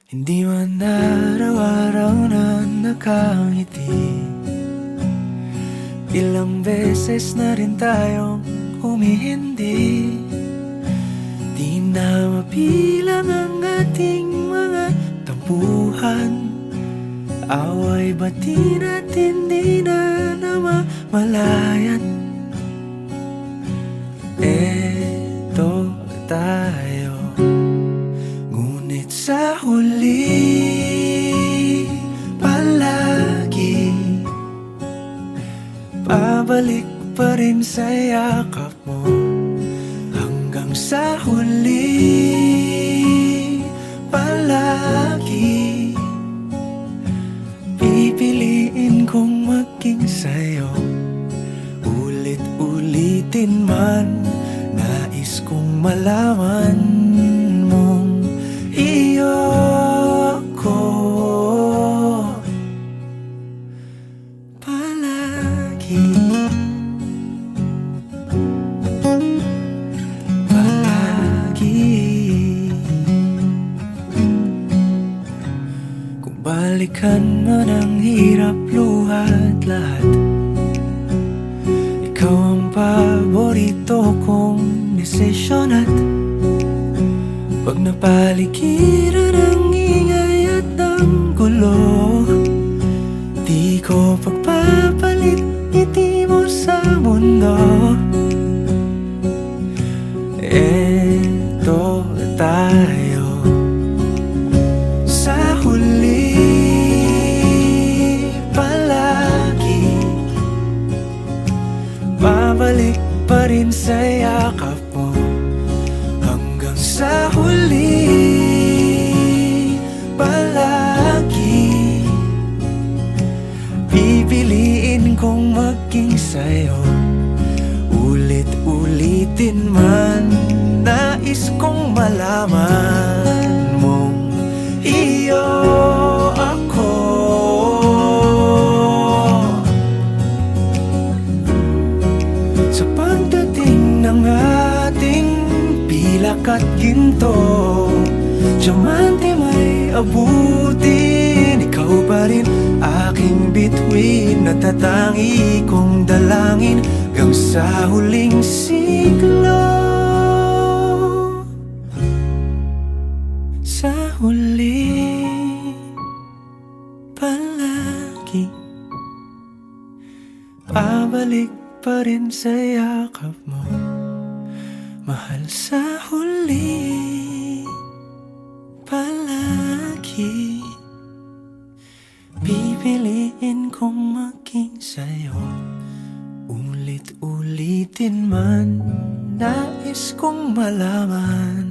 Hindi man araw-araw na nakangiti. Ilang beses na rin tayong humihindi. Di na mabilang ang ating mga tampuhan. Away bati natin di na namamalayan. Eto tayo, ngunit sa huli palagi pabalik pa rin sa yakap mo. Hanggang sa huli palagi pipiliin kong maging sa'yo. Ulit-ulitin man, nais kong malaman mong iyo ako palagi. Kung balikan man ang hirap, luhat lahat, ikaw ang paborito kong desisyon. At pag napaligiran ng ingay at ng gulo, di ko pagpapalit ngiti mo sa mundo. Eto tayo, sa huli palagi babalik pa rin sa yakap mo. Hanggang sa huli palagi pipiliin kong maging sa'yo. Ulit-ulitin man, nais kong malaman mong iyo ako. Sa pagdating ng ating pilak at ginto, diamante may abutin, ikaw pa rin aking bituin. Natatangi kong dalangin hanggang sa huling siglo. Sa huli palagi pabalik pa rin sa yakap mo, mahal. Sa huli palagi pipiliin kong maging sa'yo. Ulit-ulitin man, nais kong malaman